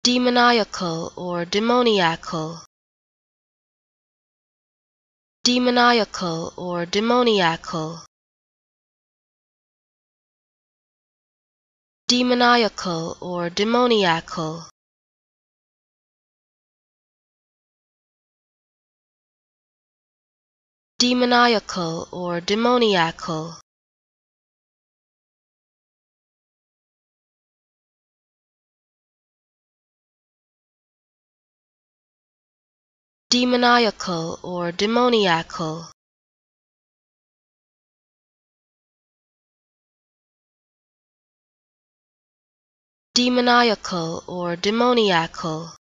demoniacal or demoniacal, demoniacal or demoniacal, demoniacal or demoniacal, demoniacal or demoniacal, demoniacal or demoniacal, demoniacal or demoniacal,